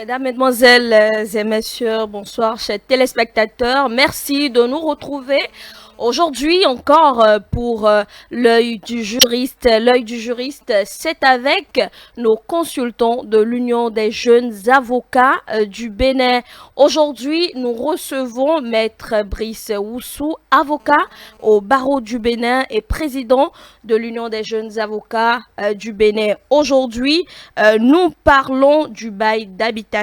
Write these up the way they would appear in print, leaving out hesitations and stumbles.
Mesdames, Mesdemoiselles et Messieurs, bonsoir, chers téléspectateurs. Merci de nous retrouver aujourd'hui encore pour l'œil du juriste. L'œil du juriste, c'est avec nos consultants de l'Union des jeunes avocats du Bénin. Aujourd'hui, nous recevons Maître Brice Oussou, avocat au barreau du Bénin et président de l'Union des jeunes avocats du Bénin. Aujourd'hui, nous parlons du bail d'habitation.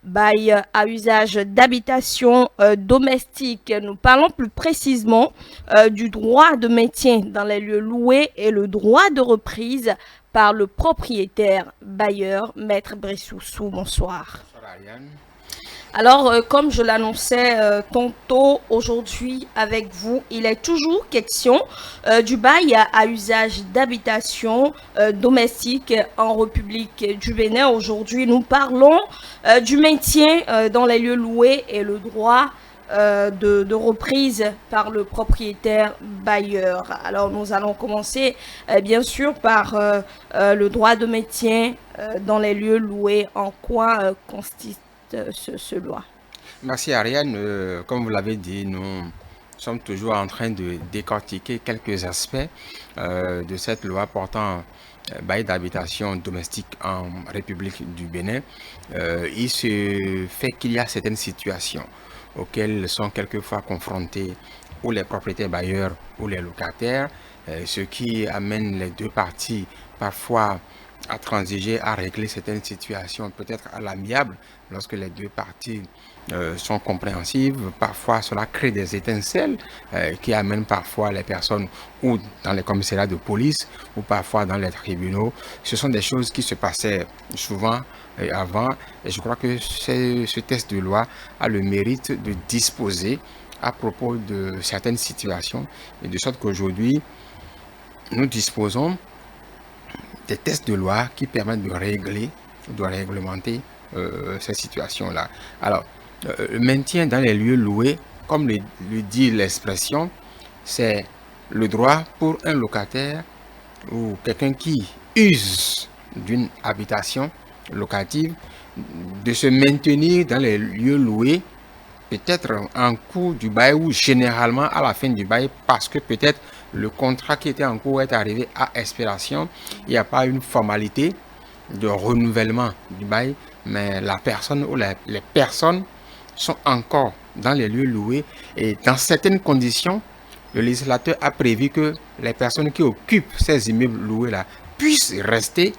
Bail à usage d'habitation domestique. Nous parlons plus précisément du droit de maintien dans les lieux loués et le droit de reprise par le propriétaire bailleur. Maître Brissoussou, bonsoir. Bonsoir Ariane. Alors, comme je l'annonçais tantôt, aujourd'hui avec vous, il est toujours question du bail à usage d'habitation domestique en République du Bénin. Aujourd'hui, nous parlons du maintien dans les lieux loués et le droit de reprise par le propriétaire bailleur. Alors, nous allons commencer bien sûr par le droit de maintien dans les lieux loués. En quoi consiste ce loi? Merci Ariane. Comme vous l'avez dit, nous sommes toujours en train de décortiquer quelques aspects de cette loi portant bail d'habitation domestique en République du Bénin. Il se fait qu'il y a certaines situations auxquelles sont quelquefois confrontés ou les propriétaires bailleurs ou les locataires, ce qui amène les deux parties parfois à transiger, à régler certaines situations, peut-être à l'amiable, lorsque les deux parties sont compréhensives. Parfois, cela crée des étincelles qui amènent parfois les personnes ou dans les commissariats de police ou parfois dans les tribunaux. Ce sont des choses qui se passaient souvent avant et je crois que ce texte de loi a le mérite de disposer à propos de certaines situations et de sorte qu'aujourd'hui, nous disposons des textes de loi qui permettent de régler, de réglementer ces situations-là. Alors, le maintien dans les lieux loués, comme le dit l'expression, c'est le droit pour un locataire ou quelqu'un qui use d'une habitation locative de se maintenir dans les lieux loués, peut-être en cours du bail ou généralement à la fin du bail parce que peut-être le contrat qui était en cours est arrivé à expiration. Il n'y a pas une formalité de renouvellement du bail, mais la personne ou les personnes sont encore dans les lieux loués et dans certaines conditions, le législateur a prévu que les personnes qui occupent ces immeubles loués-là puissent rester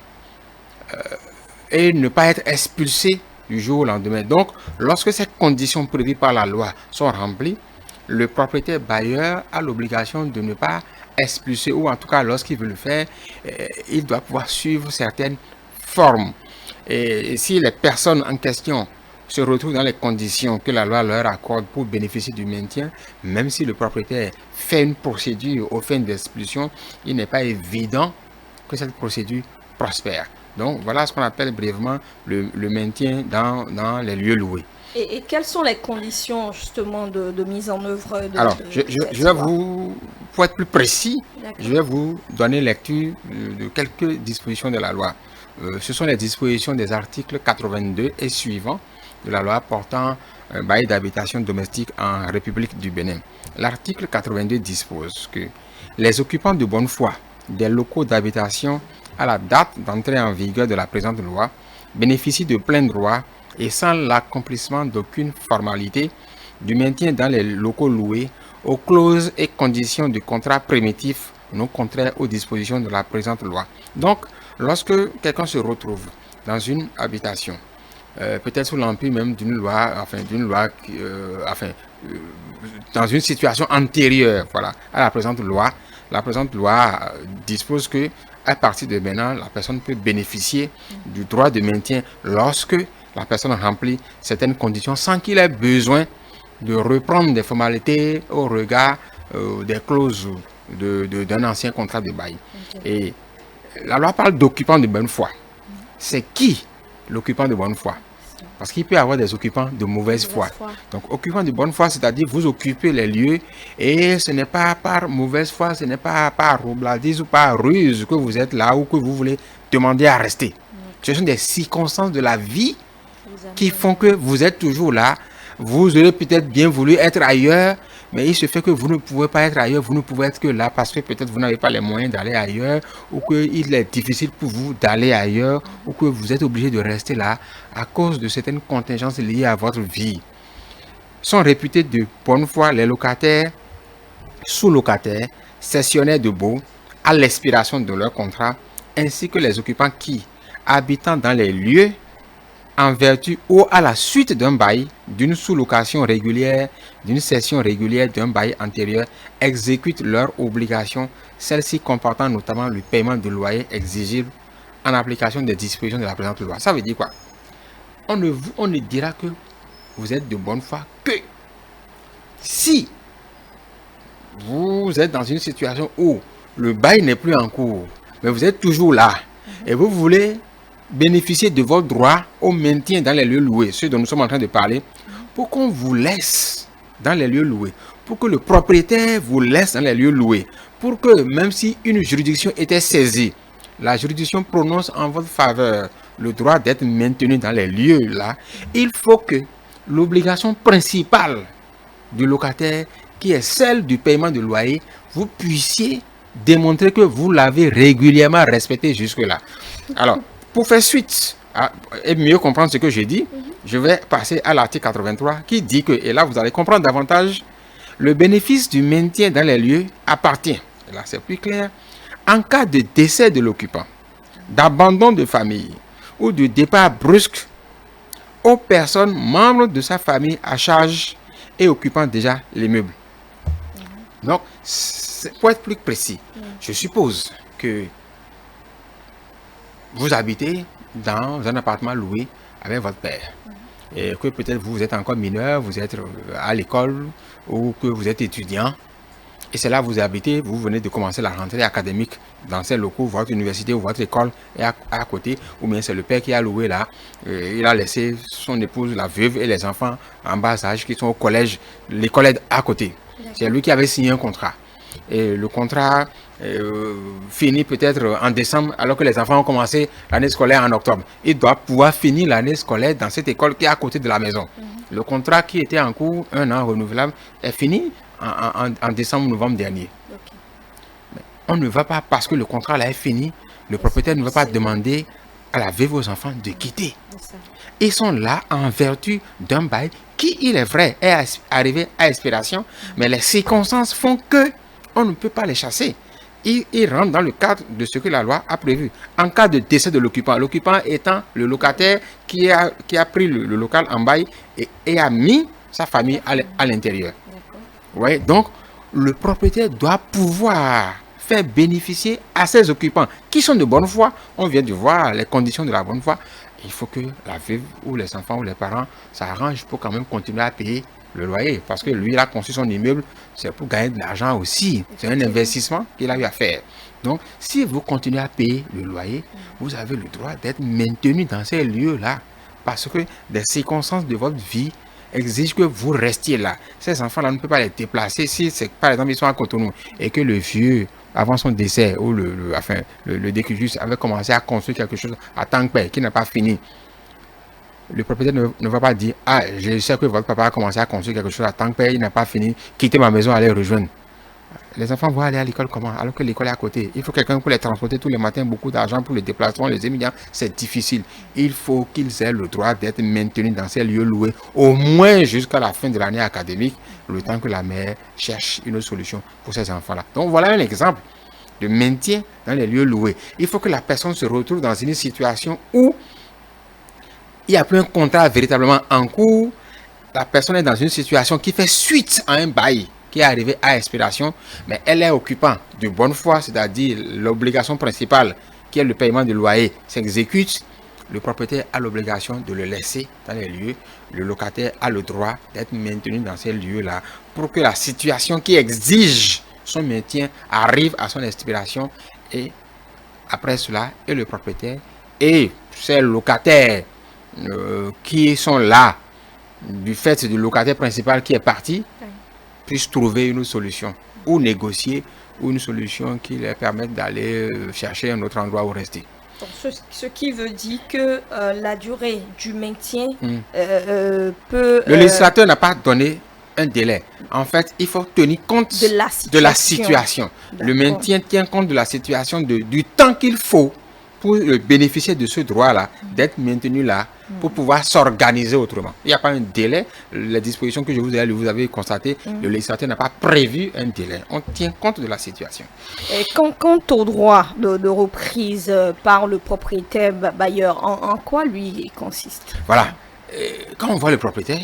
et ne pas être expulsées du jour au lendemain. Donc, lorsque ces conditions prévues par la loi sont remplies, le propriétaire bailleur a l'obligation de ne pas expulser, ou en tout cas lorsqu'il veut le faire, il doit pouvoir suivre certaines formes. Et si les personnes en question se retrouvent dans les conditions que la loi leur accorde pour bénéficier du maintien, même si le propriétaire fait une procédure aux fins d'expulsion, il n'est pas évident que cette procédure prospère. Donc voilà ce qu'on appelle brièvement le maintien dans les lieux loués. Et quelles sont les conditions justement de mise en œuvre de Alors, cette je vais loi? pour être plus précis, D'accord. je vais vous donner lecture de quelques dispositions de la loi. Ce sont les dispositions des articles 82 et suivants de la loi portant un bail d'habitation domestique en République du Bénin. L'article 82 dispose que les occupants de bonne foi des locaux d'habitation à la date d'entrée en vigueur de la présente loi bénéficient de plein droit et sans l'accomplissement d'aucune formalité du maintien dans les locaux loués aux clauses et conditions du contrat primitif non contraires aux dispositions de la présente loi. Donc, lorsque quelqu'un se retrouve dans une habitation, peut-être sous l'empire même d'une loi, dans une situation antérieure, voilà, à la présente loi dispose que à partir de maintenant, la personne peut bénéficier du droit de maintien lorsque la personne remplit certaines conditions sans qu'il ait besoin de reprendre des formalités au regard des clauses d'un ancien contrat de bail. Okay. Et la loi parle d'occupant de bonne foi. C'est qui l'occupant de bonne foi? Parce qu'il peut y avoir des occupants de mauvaise foi. Donc, occupant de bonne foi, c'est-à-dire vous occupez les lieux et ce n'est pas par mauvaise foi, ce n'est pas par roubladise ou par ruse que vous êtes là ou que vous voulez demander à rester. Ce sont des circonstances de la vie qui font que vous êtes toujours là. Vous aurez peut-être bien voulu être ailleurs, mais il se fait que vous ne pouvez pas être ailleurs, vous ne pouvez être que là parce que peut-être vous n'avez pas les moyens d'aller ailleurs, ou qu'il est difficile pour vous d'aller ailleurs, ou que vous êtes obligé de rester là à cause de certaines contingences liées à votre vie. Sont réputés de bonne foi les locataires, sous-locataires, cessionnaires de baux à l'expiration de leur contrat, ainsi que les occupants qui, habitant dans les lieux en vertu ou à la suite d'un bail, d'une sous-location régulière, d'une cession régulière d'un bail antérieur, exécutent leurs obligations, celles-ci comportant notamment le paiement de loyer exigible en application des dispositions de la présente loi. Ça veut dire quoi? On ne dira que vous êtes de bonne foi que si vous êtes dans une situation où le bail n'est plus en cours, mais vous êtes toujours là et vous voulez bénéficier de votre droit au maintien dans les lieux loués, ce dont nous sommes en train de parler, pour qu'on vous laisse dans les lieux loués, pour que le propriétaire vous laisse dans les lieux loués, pour que même si une juridiction était saisie, la juridiction prononce en votre faveur le droit d'être maintenu dans les lieux là, il faut que l'obligation principale du locataire, qui est celle du paiement de loyer, vous puissiez démontrer que vous l'avez régulièrement respecté jusque-là. Alors, pour faire suite et mieux comprendre ce que j'ai dit, je vais passer à l'article 83 qui dit que, et là vous allez comprendre davantage, le bénéfice du maintien dans les lieux appartient, et là c'est plus clair, en cas de décès de l'occupant, d'abandon de famille ou de départ brusque aux personnes membres de sa famille à charge et occupant déjà les meubles. Donc, pour être plus précis, je suppose que vous habitez dans un appartement loué avec votre père et que peut-être vous êtes encore mineur, vous êtes à l'école ou que vous êtes étudiant et c'est là que vous habitez, vous venez de commencer la rentrée académique dans ces locaux, votre université ou votre école est à côté, ou bien c'est le père qui a loué là, il a laissé son épouse, la veuve et les enfants en bas âge qui sont au collège, l'école est à côté. C'est lui qui avait signé un contrat. Et le contrat finit peut-être en décembre alors que les enfants ont commencé l'année scolaire en octobre. Il doit pouvoir finir l'année scolaire dans cette école qui est à côté de la maison. Le contrat qui était en cours, 1 an renouvelable, est fini en décembre, novembre dernier. Mais on ne va pas, parce que le contrat là est fini, le propriétaire ne va pas demander à la veuve aux enfants de quitter. Ils sont là en vertu d'un bail qui, il est vrai, est arrivé à expiration, mais les circonstances font que on ne peut pas les chasser. Ils rentrent dans le cadre de ce que la loi a prévu. En cas de décès de l'occupant étant le locataire qui a pris le local en bail et a mis sa famille à l'intérieur. Ouais, donc, le propriétaire doit pouvoir faire bénéficier à ses occupants qui sont de bonne foi. On vient de voir les conditions de la bonne foi. Il faut que la veuve ou les enfants ou les parents s'arrangent pour quand même continuer à payer le loyer. Parce que lui, il a construit son immeuble, c'est pour gagner de l'argent aussi. C'est un investissement qu'il a eu à faire. Donc, si vous continuez à payer le loyer, vous avez le droit d'être maintenu dans ces lieux-là. Parce que des circonstances de votre vie exigent que vous restiez là. Ces enfants-là ne peuvent pas les déplacer. Si, c'est, par exemple, ils sont à Cotonou et que le vieux, avant son décès, ou le décujus avait commencé à construire quelque chose à Tankpé qui n'a pas fini, le propriétaire ne va pas dire « Ah, je sais que votre papa a commencé à construire quelque chose à Tankpé, il n'a pas fini, quittez ma maison, allez rejoindre. » Les enfants vont aller à l'école comment? Alors que l'école est à côté. Il faut quelqu'un pour les transporter tous les matins, beaucoup d'argent pour les déplacements, les étudiants, c'est difficile. Il faut qu'ils aient le droit d'être maintenus dans ces lieux loués, au moins jusqu'à la fin de l'année académique, le temps que la mère cherche une solution pour ces enfants-là. Donc voilà un exemple de maintien dans les lieux loués. Il faut que la personne se retrouve dans une situation où il n'y a plus un contrat véritablement en cours. La personne est dans une situation qui fait suite à un bail qui est arrivé à expiration, mais elle est occupant de bonne foi, c'est-à-dire l'obligation principale qui est le paiement du loyer s'exécute. Le propriétaire a l'obligation de le laisser dans les lieux. Le locataire a le droit d'être maintenu dans ces lieux-là pour que la situation qui exige son maintien arrive à son expiration. Et après cela, et le propriétaire et ces locataires qui sont là du fait du locataire principal qui est parti puissent trouver une solution ou négocier ou une solution qui leur permette d'aller chercher un autre endroit où rester. Donc, ce qui veut dire que la durée du maintien peut... Le législateur n'a pas donné un délai. En fait, il faut tenir compte de la situation. Le maintien tient compte de la situation, du temps qu'il faut pour bénéficier de ce droit-là, d'être maintenu là, pour pouvoir s'organiser autrement. Il n'y a pas un délai. Les dispositions que vous avez constatées, le législateur n'a pas prévu un délai. On tient compte de la situation. Et quant au droit de reprise par le propriétaire bailleur, en quoi lui consiste? Voilà. Quand on voit le propriétaire,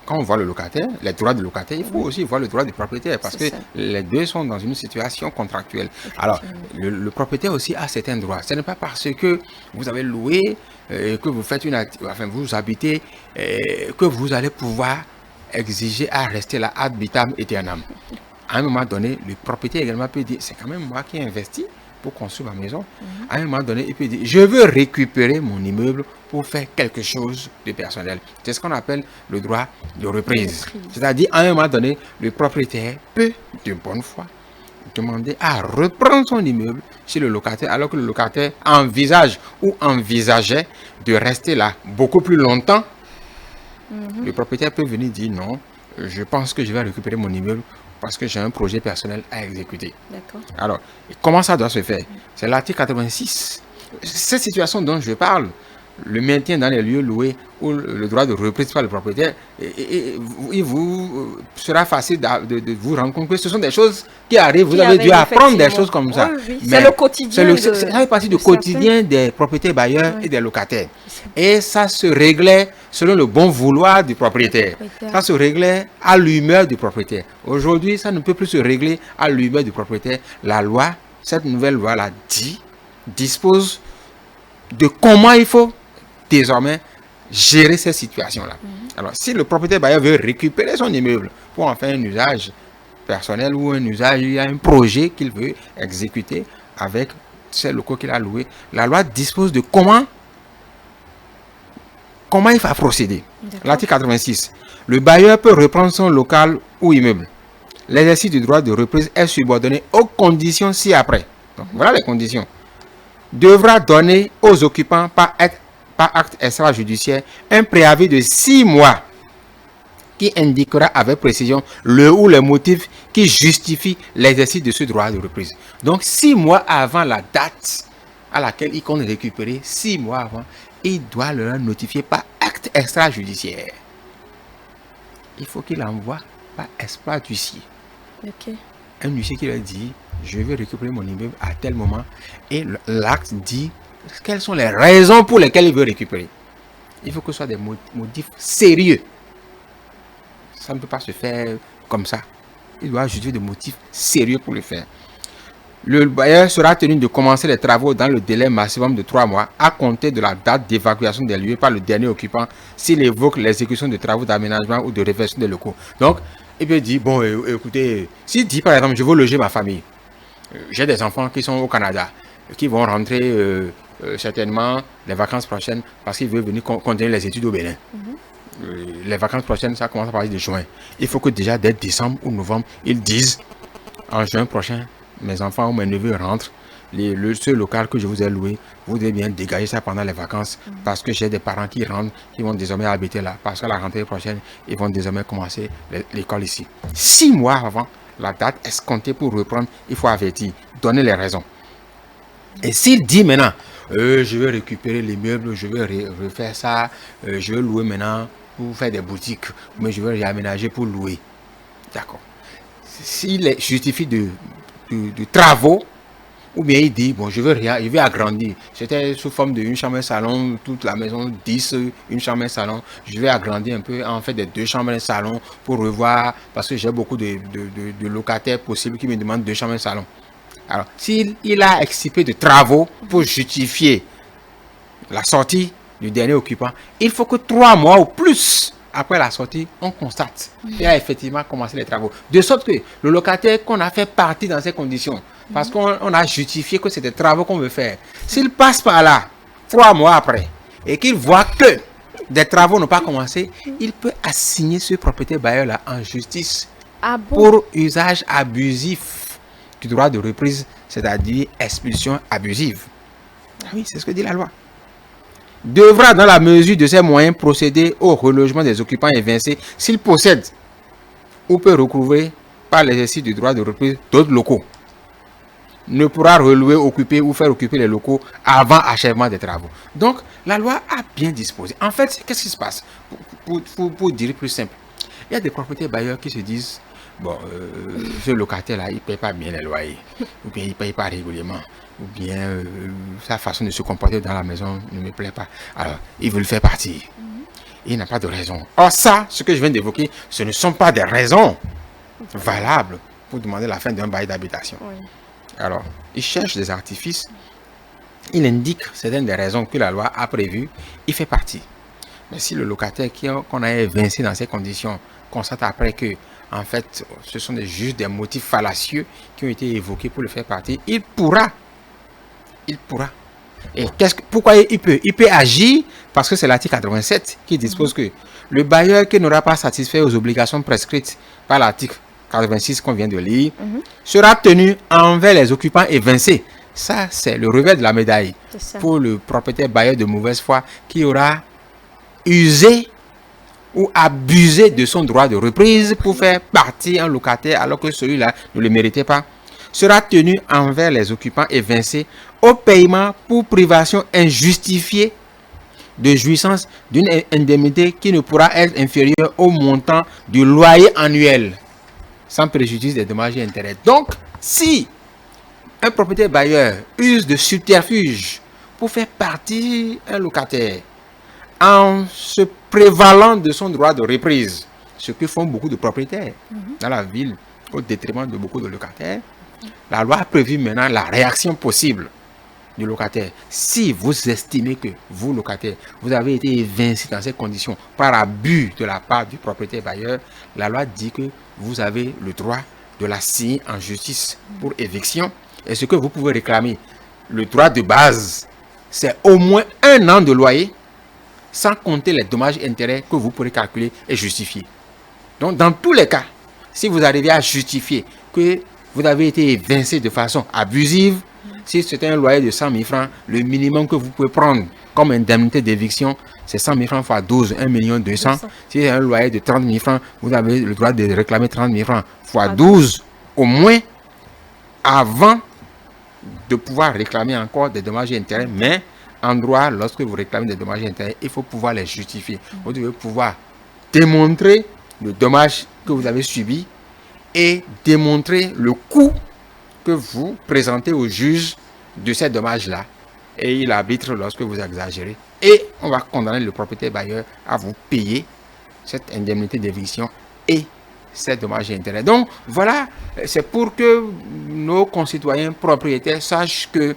quand on voit le locataire, les droits du locataire, il faut aussi voir le droit du propriétaire parce que les deux sont dans une situation contractuelle. Alors, le propriétaire aussi a certains droits. Ce n'est pas parce que vous avez loué, que vous faites vous habitez, que vous allez pouvoir exiger à rester là ad vitam aeternam. À un moment donné, le propriétaire également peut dire, c'est quand même moi qui ai investi pour construire ma maison. À un moment donné, il peut dire, je veux récupérer mon immeuble pour faire quelque chose de personnel. C'est ce qu'on appelle le droit de reprise. C'est-à-dire, à un moment donné, le propriétaire peut, de bonne foi, demander à reprendre son immeuble chez le locataire, alors que le locataire envisage ou envisageait de rester là beaucoup plus longtemps. Le propriétaire peut venir dire, non, je pense que je vais récupérer mon immeuble parce que j'ai un projet personnel à exécuter. Alors, comment ça doit se faire? C'est l'article 86. Cette situation dont je parle, le maintien dans les lieux loués ou le droit de reprise par le propriétaire, il vous sera facile de vous rendre compte que ce sont des choses qui arrivent. Vous avez dû apprendre des choses comme ça. C'est le quotidien. Ça fait partie du quotidien des propriétaires bailleurs et des locataires. Et ça se réglait selon le bon vouloir du propriétaire. Ça se réglait à l'humeur du propriétaire. Aujourd'hui, ça ne peut plus se régler à l'humeur du propriétaire. La loi, cette nouvelle loi-là dispose de comment il faut désormais gérer ces situations-là. Alors, si le propriétaire bailleur veut récupérer son immeuble pour en faire un usage personnel ou un usage, il y a un projet qu'il veut exécuter avec ces locaux qu'il a loués, la loi dispose de comment il va procéder. L'article 86. Le bailleur peut reprendre son local ou immeuble. L'exercice du droit de reprise est subordonné aux conditions ci-après. Donc, voilà les conditions. Devra donner aux occupants par acte extrajudiciaire un préavis de 6 mois qui indiquera avec précision le ou les motifs qui justifient l'exercice de ce droit de reprise. Donc 6 mois avant la date à laquelle il compte récupérer, 6 mois avant, il doit le notifier par acte extrajudiciaire. Il faut qu'il envoie par exploit d'huissier. Un huissier qui lui dit, je vais récupérer mon immeuble à tel moment, et l'acte dit quelles sont les raisons pour lesquelles il veut récupérer. Il faut que ce soit des motifs sérieux. Ça ne peut pas se faire comme ça. Il doit justifier des motifs sérieux pour le faire. Le bailleur sera tenu de commencer les travaux dans le délai maximum de 3 mois à compter de la date d'évacuation des lieux par le dernier occupant s'il évoque l'exécution de travaux d'aménagement ou de réfection des locaux. Donc, il peut dire, bon, écoutez, s'il dit par exemple, je veux loger ma famille, j'ai des enfants qui sont au Canada, qui vont rentrer certainement les vacances prochaines parce qu'ils veulent venir continuer les études au Bénin. Les vacances prochaines, ça commence à partir de juin. Il faut que déjà dès décembre ou novembre, ils disent, en juin prochain, mes enfants ou mes neveux rentrent, ce local que je vous ai loué, vous devez bien dégager ça pendant les vacances parce que j'ai des parents qui rentrent, qui vont désormais habiter là. Parce qu'à la rentrée prochaine, ils vont désormais commencer l'école ici. 6 mois avant la date escomptée pour reprendre, il faut avertir, donner les raisons. Et s'il dit maintenant, je veux récupérer les meubles, je veux refaire ça, je veux louer maintenant pour faire des boutiques, mais je veux réaménager pour louer. D'accord. S'il justifie de travaux, ou bien il dit, bon, je veux agrandir. C'était sous forme d'une chambre et salon, toute la maison 10, une chambre et salon. Je vais agrandir un peu, en fait, des 2 chambres et salon pour revoir, parce que j'ai beaucoup de locataires possibles qui me demandent 2 chambres et salon. Alors, s'il a excipé de travaux pour justifier la sortie du dernier occupant, il faut que 3 mois ou plus après la sortie, on constate qu'il a effectivement commencé les travaux. De sorte que le locataire qu'on a fait partie dans ces conditions, parce qu'on a justifié que c'est des travaux qu'on veut faire, s'il passe par là 3 mois après et qu'il voit que des travaux n'ont pas commencé, il peut assigner ce propriétaire bailleur-là en justice pour usage abusif du droit de reprise, c'est-à-dire expulsion abusive. Oui, c'est ce que dit la loi. Devra, dans la mesure de ses moyens, procéder au relogement des occupants évincés s'il possède ou peut recouvrer par l'exercice du droit de reprise d'autres locaux. Ne pourra relouer, occuper ou faire occuper les locaux avant achèvement des travaux. Donc, la loi a bien disposé. En fait, qu'est-ce qui se passe? Pour dire plus simple, il y a des propriétaires bailleurs qui se disent, bon, ce locataire-là, il ne paye pas bien les loyers, ou bien il ne paye pas régulièrement, ou bien sa façon de se comporter dans la maison ne me plaît pas. Alors, il veut le faire partir. Il n'a pas de raison. Or, ça, ce que je viens d'évoquer, ce ne sont pas des raisons valables pour demander la fin d'un bail d'habitation. Oui. Alors, il cherche des artifices, il indique certaines des raisons que la loi a prévues, il fait partie. Mais si le locataire qu'on a évincé dans ces conditions constate après que, en fait, ce sont juste des motifs fallacieux qui ont été évoqués pour le faire partir, il pourra. Et pourquoi il peut? Il peut agir parce que c'est l'article 87 qui dispose que le bailleur qui n'aura pas satisfait aux obligations prescrites par l'article 86 qu'on vient de lire, sera tenu envers les occupants évincés. Ça, c'est le revers de la médaille pour le propriétaire bailleur de mauvaise foi qui aura usé ou abusé de son droit de reprise pour faire partir un locataire alors que celui-là ne le méritait pas. Sera tenu envers les occupants évincés au paiement pour privation injustifiée de jouissance d'une indemnité qui ne pourra être inférieure au montant du loyer annuel, sans préjudice des dommages et intérêts. Donc, si un propriétaire bailleur use de subterfuge pour faire partir un locataire en se prévalant de son droit de reprise, ce que font beaucoup de propriétaires dans la ville au détriment de beaucoup de locataires, la loi a prévu maintenant la réaction possible du locataire. Si vous estimez que vous, locataire, vous avez été évincé dans ces conditions par abus de la part du propriétaire bailleur, la loi dit que vous avez le droit de la signer en justice pour éviction. Et ce que vous pouvez réclamer, le droit de base, c'est au moins 1 an de loyer, sans compter les dommages et intérêts que vous pourrez calculer et justifier. Donc, dans tous les cas, si vous arrivez à justifier que vous avez été évincé de façon abusive, si c'est un loyer de 100 000 francs, le minimum que vous pouvez prendre comme indemnité d'éviction, c'est 100 000 francs x 12, 1 200 000. Si c'est un loyer de 30 000 francs, vous avez le droit de réclamer 30 000 francs x 12 au moins, avant de pouvoir réclamer encore des dommages et intérêts. Mais en droit, lorsque vous réclamez des dommages et intérêts, il faut pouvoir les justifier. Vous devez pouvoir démontrer le dommage que vous avez subi et démontrer le coût que vous présentez au juge de ces dommages-là. Et il arbitre lorsque vous exagérez. Et on va condamner le propriétaire bailleur à vous payer cette indemnité d'éviction et ces dommages et intérêts. Donc voilà, c'est pour que nos concitoyens propriétaires sachent que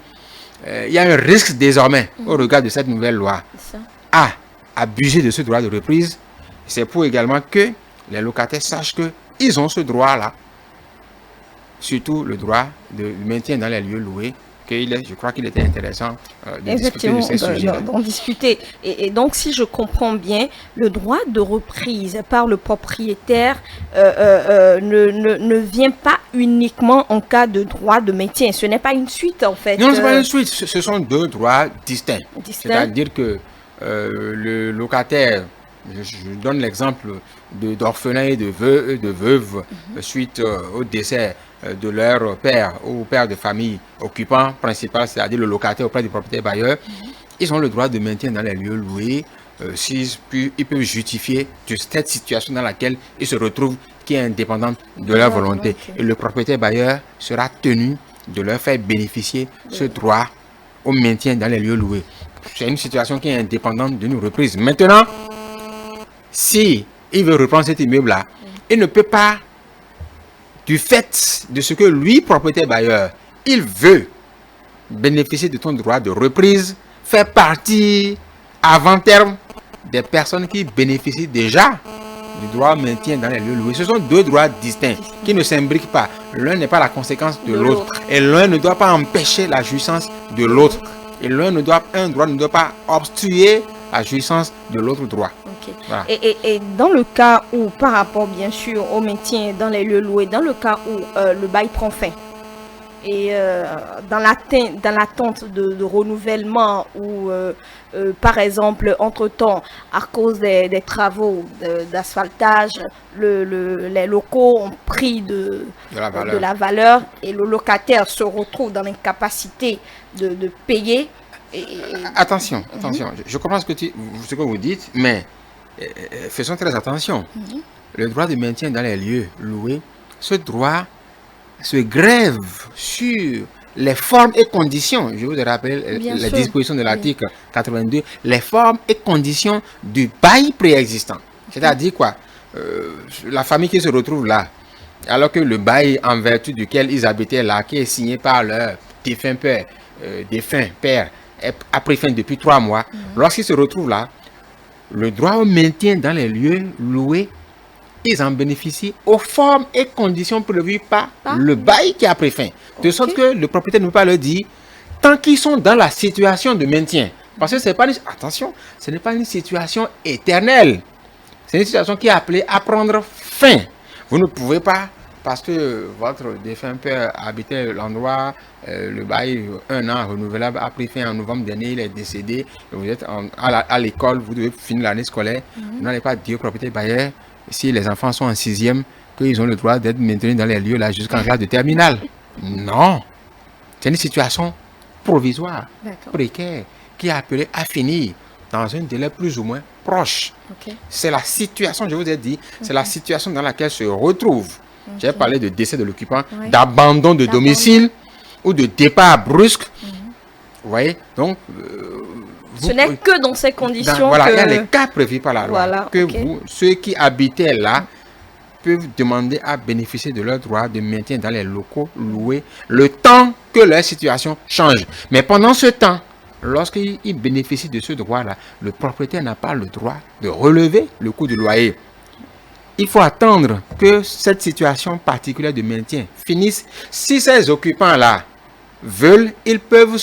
il y a un risque désormais au regard de cette nouvelle loi à abuser de ce droit de reprise. C'est pour également que les locataires sachent qu'ils ont ce droit-là, surtout le droit de maintien dans les lieux loués, je crois qu'il était intéressant de discuter de ces sujets-là. D'en discuter. Et donc, si je comprends bien, le droit de reprise par le propriétaire ne vient pas uniquement en cas de droit de maintien. Ce n'est pas une suite, en fait. Non, ce n'est pas une suite. Ce sont 2 droits distincts. C'est-à-dire que le locataire, je donne l'exemple d'orphelins et de veuves suite au décès de leur père ou père de famille occupant principal, c'est-à-dire le locataire auprès du propriétaire bailleur. Ils ont le droit de maintien dans les lieux loués ils peuvent justifier de cette situation dans laquelle ils se retrouvent qui est indépendante de leur volonté. Et le propriétaire bailleur sera tenu de leur faire bénéficier ce droit au maintien dans les lieux loués. C'est une situation qui est indépendante d'une reprise. Maintenant, si il veut reprendre cet immeuble-là, il ne peut pas, du fait de ce que lui, propriétaire bailleur, il veut bénéficier de ton droit de reprise, faire partie avant terme des personnes qui bénéficient déjà du droit au maintien dans les lieux loués. Ce sont 2 droits distincts qui ne s'imbriquent pas. L'un n'est pas la conséquence de l'autre. Et l'un ne doit pas empêcher la jouissance de l'autre. Et un droit ne doit pas obstruer la jouissance de l'autre droit. Voilà. Et dans le cas où, par rapport bien sûr au maintien dans les lieux loués, dans le cas où le bail prend fin, et dans l'attente de renouvellement ou par exemple entre-temps à cause des travaux d'asphaltage, les locaux ont pris de la valeur et le locataire se retrouve dans l'incapacité de payer. Attention, je comprends ce que vous dites, mais faisons très attention. Le droit de maintien dans les lieux loués, ce droit se grève sur les formes et conditions, je vous rappelle les dispositions de l'article 82, les formes et conditions du bail préexistant. C'est-à-dire quoi? La famille qui se retrouve là, alors que le bail en vertu duquel ils habitaient là, qui est signé par leur défunt père, a pris fin depuis 3 mois, lorsqu'ils se retrouvent là, le droit au maintien dans les lieux loués, ils en bénéficient aux formes et conditions prévues par le bail qui a pris fin. De sorte que le propriétaire ne peut pas leur dire, tant qu'ils sont dans la situation de maintien, parce que attention, ce n'est pas une situation éternelle. C'est une situation qui est appelée à prendre fin. Vous ne pouvez pas, parce que votre défunt père habitait l'endroit, le bail 1 an renouvelable a pris fin en novembre dernier, il est décédé, vous êtes à l'école, vous devez finir l'année scolaire, vous n'allez pas dire au propriétaire bailleur, si les enfants sont en 6e, qu'ils ont le droit d'être maintenus dans les lieux là jusqu'en classe de terminale. Non. C'est une situation provisoire, précaire, qui est appelée à finir dans un délai plus ou moins proche. C'est la situation, je vous ai dit, c'est la situation dans laquelle se retrouve. J'ai parlé de décès de l'occupant, d'abandon de domicile ou de départ brusque. Vous voyez? Donc, ce n'est que dans ces conditions il y a les cas prévus par la loi ceux qui habitaient là peuvent demander à bénéficier de leur droit de maintien dans les locaux loués le temps que leur situation change. Mais pendant ce temps, lorsqu'ils bénéficient de ce droit-là, le propriétaire n'a pas le droit de relever le coût du loyer. Il faut attendre que cette situation particulière de maintien finisse. Si ces occupants-là veulent, ils peuvent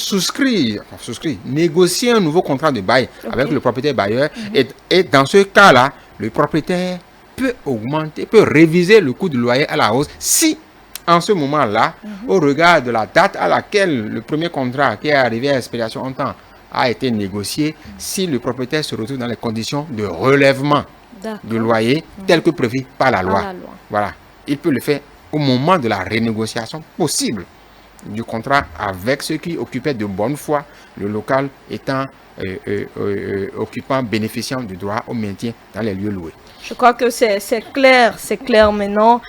négocier un nouveau contrat de bail avec le propriétaire bailleur. Et dans ce cas-là, le propriétaire peut réviser le coût du loyer à la hausse si, en ce moment-là, au regard de la date à laquelle le premier contrat qui est arrivé à expiration en temps a été négocié, si le propriétaire se retrouve dans les conditions de relèvement du loyer tel que prévu par la loi. Voilà. Il peut le faire au moment de la renégociation possible du contrat avec ceux qui occupaient de bonne foi le local étant occupant bénéficiant du droit au maintien dans les lieux loués. Je crois que c'est clair maintenant.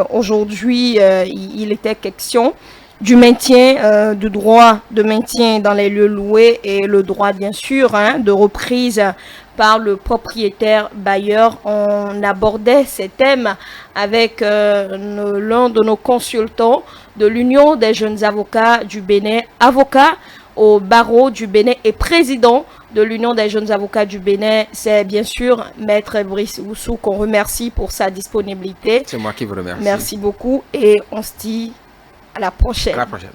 Aujourd'hui, il était question du maintien, du droit de maintien dans les lieux loués et le droit bien sûr de reprise par le propriétaire bailleur. On abordait ces thèmes avec l'un de nos consultants de l'Union des jeunes avocats du Bénin, avocat au barreau du Bénin et président de l'Union des jeunes avocats du Bénin. C'est bien sûr Maître Brice Oussou qu'on remercie pour sa disponibilité. C'est moi qui vous remercie. Merci beaucoup et on se dit à la prochaine. À la prochaine.